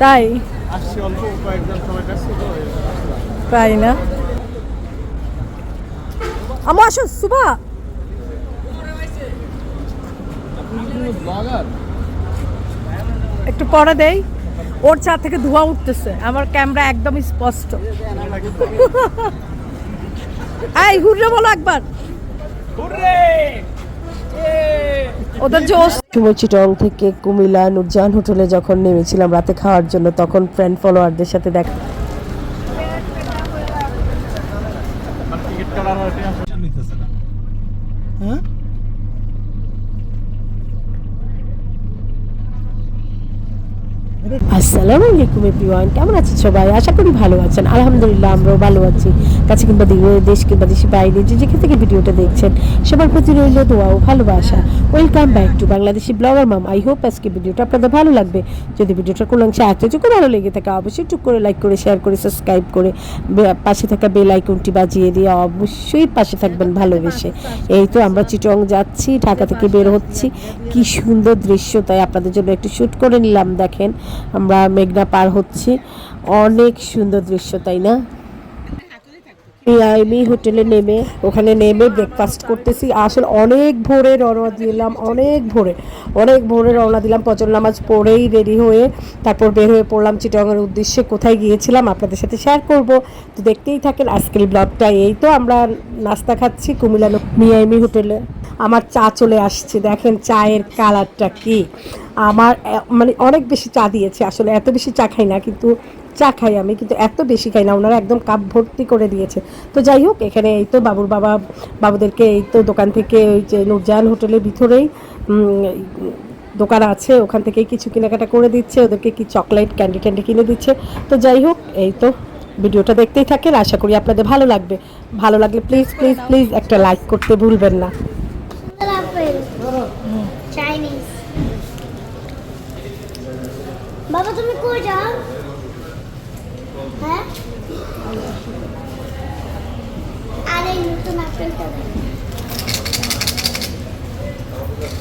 তাই তাই না আমু আসো সুভা একটু পরে দেই ওর চা থেকে ধোঁয়া উঠতেছে আমার ক্যামেরা একদম স্পষ্ট এই হুররে বলো একবার ওদের জোশ চিটং থেকে কুমিল্লা নুরজাহান হোটেলে যখন নেমেছিলাম রাতে খাওয়ার জন্য তখন ফ্রেন্ড ফলোয়ারদের সাথে দেখা হ্যাঁ আসসালামু আলাইকুম এভরিওয়ান, কেমন আছেন সবাই? আশা করি ভালো আছেন। আলহামদুলিল্লাহ আমরাও ভালো আছি। কাছে কিংবা দেশ কিংবা দেশের বাইরে যে যেখান থেকে ভিডিওটা দেখছেন সবার প্রতি রইল দোয়া ও ভালোবাসা। Welcome back to Bangladeshi blogger mom. I hope আজকে ভিডিওটা আপনাদের ভালো লাগবে। যদি ভিডিওটা কোনো অংশে এতটুকু ভালো লেগে থাকে অবশ্যই টুক করে লাইক করে শেয়ার করে সাবস্ক্রাইব করে পাশে থাকা বেল আইকনটি বাজিয়ে দিয়ে অবশ্যই পাশে থাকবেন ভালোবেসে। এই তো আমরা চিটং যাচ্ছি, ঢাকা থেকে বের হচ্ছি। কি সুন্দর দৃশ্য, তাই আপনাদের জন্য একটু শ্যুট করে নিলাম। দেখেন আমরা মেঘনা পার হচ্ছি, অনেক সুন্দর দৃশ্য তাই না? আমি হোটেলে নেমে ওখানে নেমে ব্রেকফাস্ট করতেছি। আসলে অনেক ভোরে রওনা দিলাম ফজর নামাজ পড়েই রেডি হয়ে তারপর বের হয়ে পড়লাম চিটাগাংয়ের উদ্দেশ্যে। কোথায় গিয়েছিলাম আপনাদের সাথে শেয়ার করব, তো দেখতেই থাকেন আজকের ব্লগটা। এই তো আমরা নাস্তা খাচ্ছি কুমিল্লা মিয়ামি হোটেলে। আমার চা চলে আসছে, দেখেন চায়ের কালারটা কি। আমার মানে অনেক বেশি চা দিয়েছে, আসলে এত বেশি চা খাই না, কিন্তু চা খাই আমি, কিন্তু এত বেশি খাই না। ওনারা একদম কাপ ভর্তি করে দিয়েছে। তো যাই হোক, এখানে এই তো বাবুদেরকে এই তো দোকান থেকে ওই যে নুরজাহান হোটেলের ভিতরেই দোকান আছে, ওখান থেকে কিছু কেনাকাটা করে দিচ্ছে। ওদেরকে কি চকলেট ক্যান্ডি কিনে দিচ্ছে। তো যাই হোক, এই তো ভিডিওটা দেখতেই থাকেন, আশা করি আপনাদের ভালো লাগবে। ভালো লাগলে প্লিজ প্লিজ প্লিজ একটা লাইক করতে ভুলবেন না। বাবা তুমি কই যাও? হ্যাঁ আরে নতুন আপেলটা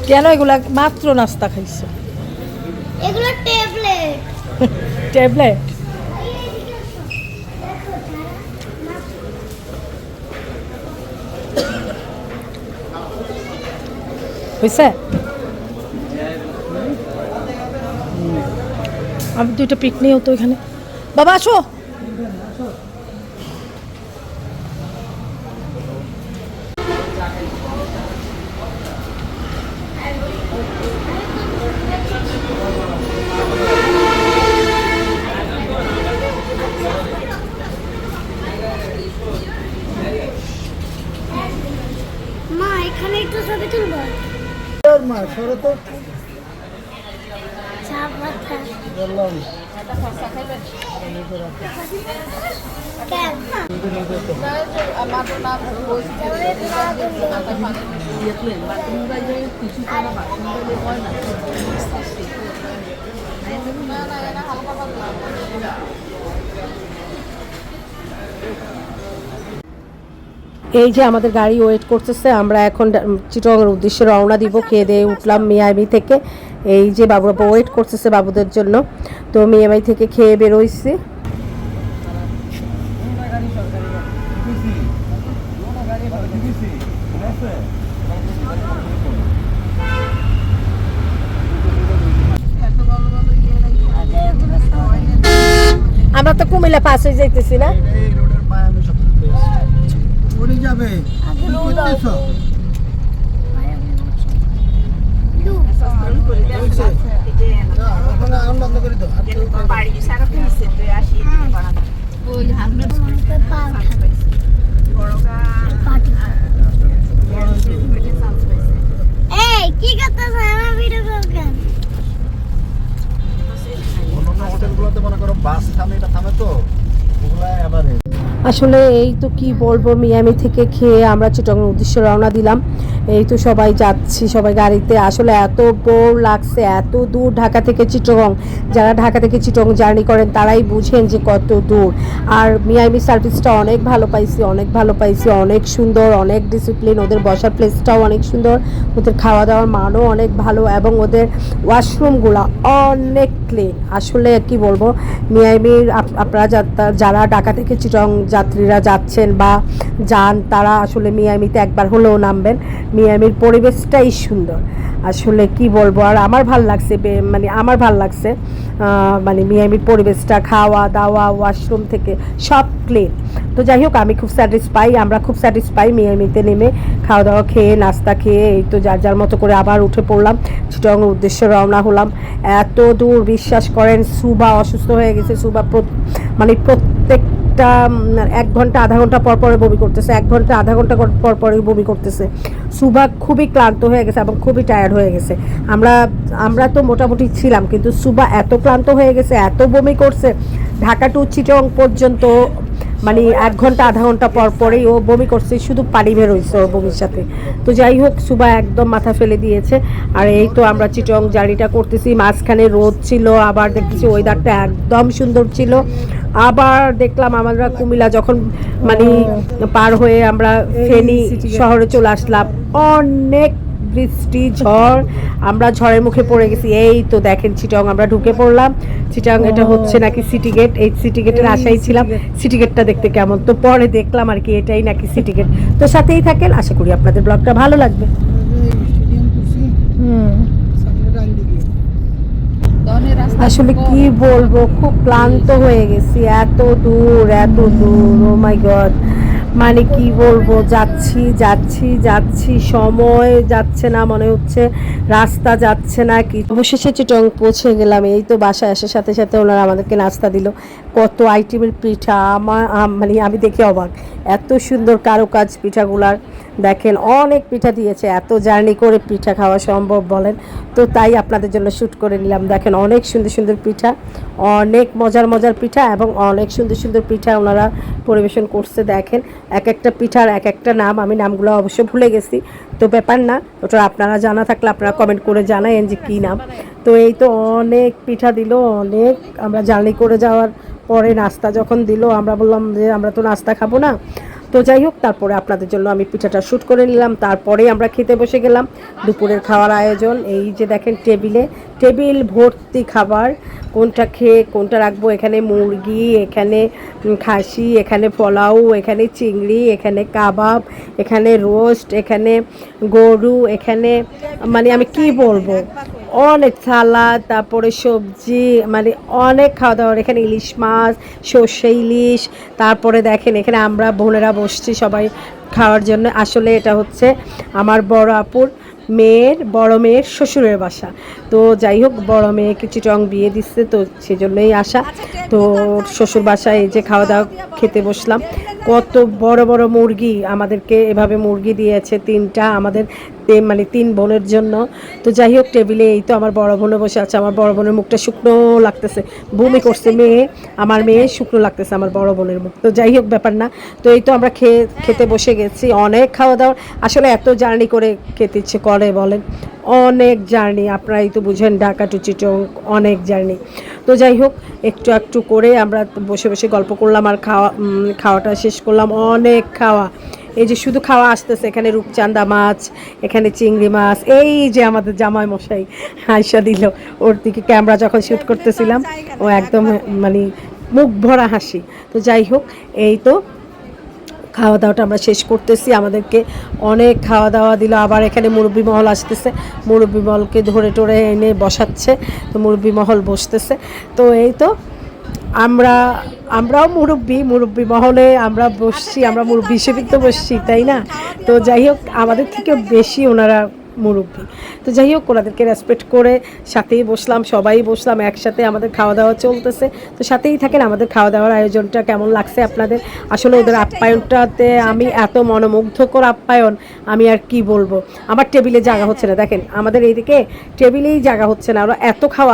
কেন এগুলা মাত্র নাস্তা খাইছো? এগুলো ট্যাবলেট ট্যাবলেট হয়েছে? আমি দুইটা পিক নিয়েও তো এখানে। বাবা আসো। মা এখানে একটু ছবি তুলবো। মা সরো তো এই যে আমাদের গাড়ি ওয়েট করতেছে, আমরা এখন চিটগাংয়ের উদ্দেশ্যে রওনা দিব। খেয়ে দিয়ে উঠলাম মিয়ামি থেকে। এই যে বাবুরা ওয়েট করতেছে বাবুদের জন্য, তো মিয়ামি থেকে খেয়ে বেরোইছি। আমরা তো কুমিল্লা পাস হয়ে যাইতেছি না? যাবে বন্ধ করে দাও। এই কি করতেছ? আমার ভিডিও করবেন? অন্য হোটেলগুলোতে মনে করো বাস থামে, এটা থামে তো ওগুলা এভারেজ। আসলে এই তো কি বলবো, মিয়ামি থেকে খেয়ে আমরা চিটগাং উদ্দেশ্যে রওনা দিলাম। এই তো সবাই যাচ্ছি, সবাই গাড়িতে। আসলে এত বোর লাগছে, এত দূর ঢাকা থেকে চিটাগং। যারা ঢাকা থেকে চিটাগং জার্নি করেন তারাই বুঝেন যে কত দূর। আর মিয়ামি সার্ভিসটা অনেক ভালো পাইছি, অনেক ভালো পাইছি, অনেক সুন্দর, অনেক ডিসিপ্লিন। ওদের বসার প্লেসটাও অনেক সুন্দর, ওদের খাওয়া দাওয়ার মানও অনেক ভালো, এবং ওদের ওয়াশরুমগুলো অনেক ক্লিন। আসলে কি বলবো, মিয়ামির আপনারা যারা ঢাকা থেকে চিটাগং যাত্রীরা যাচ্ছেন বা যান, তারা আসলে মিয়ামিতে একবার হলেও নামবেন। মিয়ামির পরিবেশটাই সুন্দর, আসলে কি বলবো। আর আমার ভাল লাগছে, মানে আমার ভাল লাগছে মানে মিয়ামির পরিবেশটা, খাওয়া দাওয়া, ওয়াশরুম থেকে সব ক্লিন। তো যাই হোক, আমি খুব স্যাটিসফাই, আমরা খুব স্যাটিসফাই মিয়ামিতে নেমে খাওয়া দাওয়া খেয়ে, নাস্তা খেয়ে এই তো যার যার মতো করে আবার উঠে পড়লাম, চিটাগংয়ের উদ্দেশ্যে রওনা হলাম। এত দূর, বিশ্বাস করেন, সুবা অসুস্থ হয়ে গেছে। সুবা মানে প্রত্যেকটা 1 ঘন্টা আধা ঘন্টা পর পরে বমি করতেছে, 1 ঘন্টা আধা ঘন্টা পর পরে বমি করতেছে। সুবা খুবই ক্লান্ত হয়ে গেছে এবং খুবই টায়ার্ড হয়ে গেছে। আমরা তো মোটামুটি ছিলাম, কিন্তু সুবা এত ক্লান্ত হয়ে গেছে, এত বমি করছে। ঢাকা টু চিটাগং পর্যন্ত মানে 1 ঘন্টা আধা ঘন্টা পর পরেই ও বমি করছে, শুধু পানি বের হয়েছে ওর বমির সাথে। তো যাই হোক, সুবা একদম মাথা ফেলে দিয়েছে। আর এই তো আমরা চিটাগং জার্নিটা করতেছি, মাঝখানে রোদ ছিল, আবার দেখতেছি ওয়েদারটা একদম সুন্দর ছিল। আবার দেখলাম আমরা কুমিল্লা যখন মানে পার হয়ে আমরা ফেনী শহরে চলে আসলাম, অনেক বৃষ্টি, ঝড়, আমরা ঝড়ের মুখে পড়ে গেছি। এই তো দেখেন চিটাগং আমরা ঢুকে পড়লাম। চিটাগং এটা হচ্ছে নাকি সিটি গেট, এই সিটি গেটের আশাই ছিলাম সিটি গেটটা দেখতে কেমন, তো পরে দেখলাম আর কি এটাই নাকি সিটি গেট। তো সাথেই থাকেন, আশা করি আপনাদের ব্লগটা ভালো লাগবে। আসলে কি বলবো, খুব ক্লান্ত হয়ে গেছি, এত দূর এত দূর, ও মাই গড। মানে কি বলবো, যাচ্ছি যাচ্ছি যাচ্ছি, সময় যাচ্ছে না, মনে হচ্ছে রাস্তা যাচ্ছে না কি। অবশেষে চিটাগং পৌঁছে গেলাম। এই তো বাসায় আসার সাথে সাথে ওনারা আমাদেরকে নাস্তা দিল, কত আইটেমের পিঠা। মানে আমি দেখে অবাক, এত সুন্দর কারুকাজ পিঠাগুলার। দেখেন অনেক পিঠা দিয়েছে, এত জার্নি করে পিঠা খাওয়া সম্ভব বলেন? তো তাই আপনাদের জন্য শ্যুট করে নিলাম। দেখেন অনেক সুন্দর সুন্দর পিঠা, অনেক মজার মজার পিঠা, এবং অনেক সুন্দর সুন্দর পিঠা ওনারা পরিবেশন করছে। দেখেন এক একটা পিঠার এক একটা নাম, আমি নামগুলো অবশ্য ভুলে গেছি, তো ব্যাপার না, ওটা আপনারা জানা থাকলে আপনারা কমেন্ট করে জানায়েন যে কী নাম। তো এই তো অনেক পিঠা দিল, অনেক। আমরা জার্নি করে যাওয়ার পরে নাস্তা যখন দিল, আমরা বললাম যে আমরা তো নাস্তা খাবো না। তো যাই হোক, তারপরে আপনাদের জন্য আমি পিঠাটা শ্যুট করে নিলাম। তারপরেই আমরা খেতে বসে গেলাম। দুপুরের খাওয়ার আয়োজন, এই যে দেখেন টেবিল ভর্তি খাবার, কোনটা খেয়ে কোনটা রাখবো। এখানে মুরগি, এখানে খাসি, এখানে পোলাও, এখানে চিংড়ি, এখানে কাবাব, এখানে রোস্ট, এখানে গরু, এখানে মানে আমি কি বলবো, অনেক সালাদ, তারপরে সবজি, মানে অনেক খাওয়া দাওয়ার। এখানে ইলিশ মাছ, সর্ষে ইলিশ। তারপরে দেখেন এখানে আমরা বোনেরা বসছি সবাই খাওয়ার জন্য। আসলে এটা হচ্ছে আমার বড় আপুর বড় মেয়ের শ্বশুরের বাসা। তো যাই হোক, বড় মেয়েকে চিটাগং বিয়ে দিচ্ছে, তো সেজন্যই আসা। তো শ্বশুর বাসায় এই যে খাওয়া দাওয়া খেতে বসলাম। কত বড় বড় মুরগি, আমাদেরকে এভাবে মুরগি দিয়েছে 3টা, আমাদের মানে 3 বোনের জন্য। তো যাই হোক, টেবিলে এই তো আমার বড় বোনও বসে আছে। আমার বড় বোনের মুখটা শুকনো লাগতেছে, বমি করছে আমার মেয়ে, শুকনো লাগতেছে আমার বড় বোনের মুখ। তো যাই হোক, ব্যাপার না। তো এই তো আমরা খেতে বসে গেছি। অনেক খাওয়া দাওয়া, আসলে এত জার্নি করে খেতে ইচ্ছে করে বলেন, অনেক জার্নি। আপনারাই তো বুঝেন, ঢাকা টু চিটাগং অনেক জার্নি। তো যাই হোক, একটু একটু করে আমরা বসে বসে গল্প করলাম আর খাওয়াটা শেষ করলাম। অনেক খাওয়া, এই যে শুধু খাওয়া আসতেছে। এখানে রূপচাঁদা মাছ, এখানে চিংড়ি মাছ। এই যে আমাদের জামাই মশাই হাসা দিল, ওর দিকে ক্যামেরা যখন শ্যুট করতেছিলাম, ও একদম মানে মুখ ভরা হাসি। তো যাই হোক, এই তো খাওয়া দাওয়াটা আমরা শেষ করতেছি। আমাদেরকে অনেক খাওয়া দাওয়া দিল। আবার এখানে মুরব্বি মহল আসতেছে, মুরব্বি মহলকে ধরে টরে এনে বসাচ্ছে, তো মুরব্বি মহল বসতেছে। তো এই তো আমরাও মুরব্বি মহলে আমরা বসছি, আমরা মুরব্বি হিসেবেই তো বসছি, তাই না? তো যাই হোক, আমাদের থেকে বেশি ওনারা মুরব্বি। তো যাই হোক, ওনাদেরকে রেসপেক্ট করে সাথেই বসলাম, সবাই বসলাম একসাথে, আমাদের খাওয়া দাওয়া চলতেছে। তো সাথেই থাকেন। আমাদের খাওয়া দাওয়ার আয়োজনটা কেমন লাগছে আপনাদের? আসলে ওদের আপ্যায়নটাতে আমি এত মনোমুগ্ধকর আপ্যায়ন, আমি আর কি বলবো। আমার টেবিলে জায়গা হচ্ছে না, দেখেন আমাদের এইদিকে টেবিলেই জায়গা হচ্ছে না, ওরা এত খাওয়া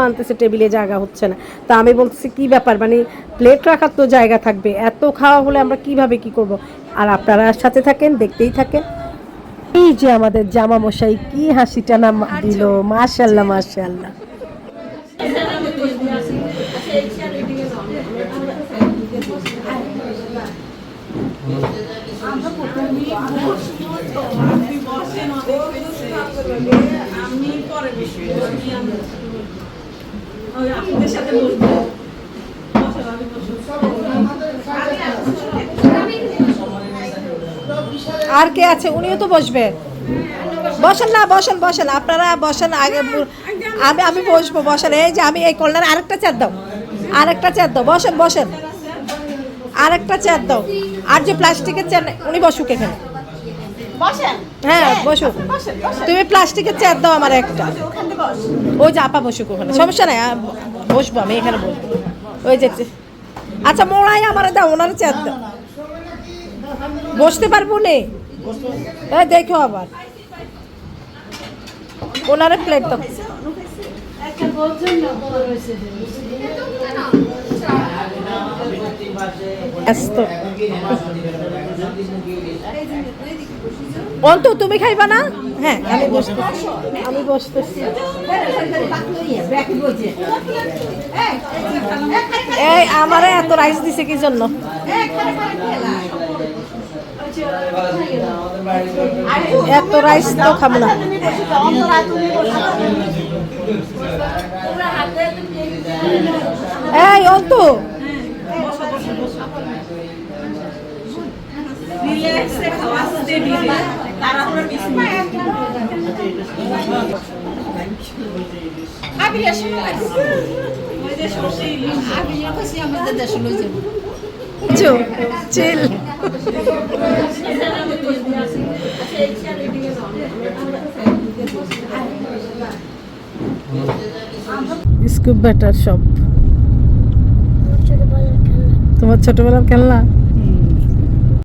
আনতেছে, টেবিলে জায়গা হচ্ছে না। তা আমি বলছি কি ব্যাপার, মানে প্লেট রাখার তো জায়গা থাকবে, এত খাওয়া হলে আমরা কিভাবে কি করব। আর আপনারা সাথে থাকেন, দেখতেই থাকেন। এই যে আমাদের জামা মশাই কি হাসিটা না দিল, মাশাআল্লাহ মাশাআল্লাহ। আর কে আছে? উনিও তো বসবে। বসেন না, বসেন বসেন, আপনারা বসেন আগে। আমি বসবো, বসেন। এই যে আমি এই কর্নারে আরেকটা চেয়ার দাও, আরেকটা চেয়ার দাও, বসেন বসেন, আরেকটা চেয়ার দাও। আর যে প্লাস্টিকের চেয়ার, উনি বসুক এখানে। হ্যাঁ বসুক। তুমি প্লাস্টিকের চেয়ার দাও আমার একটা। ওই যে আপা বসুক ওখানে, সমস্যা নাই, বসবো আমি এখানে বসবো। ওই যে আচ্ছা মোড়াই আমার দাও, ওনার চেয়ার দাও, বসতে পারবো নে। দেখো আবার ওনারে প্লেট দাও। অন্তু তুমি খাইবা না? হ্যাঁ আমি বসতেছি, আমি বসতেছি। এই আমারে এত রাইস দিছে কি জন্য? এত রাইস তো খাবো না। এই অন্তু চিল। স্কুপ ব্যাটার সব ছোটবেলার খেলা। তোমার ছোটবেলার খেলনা।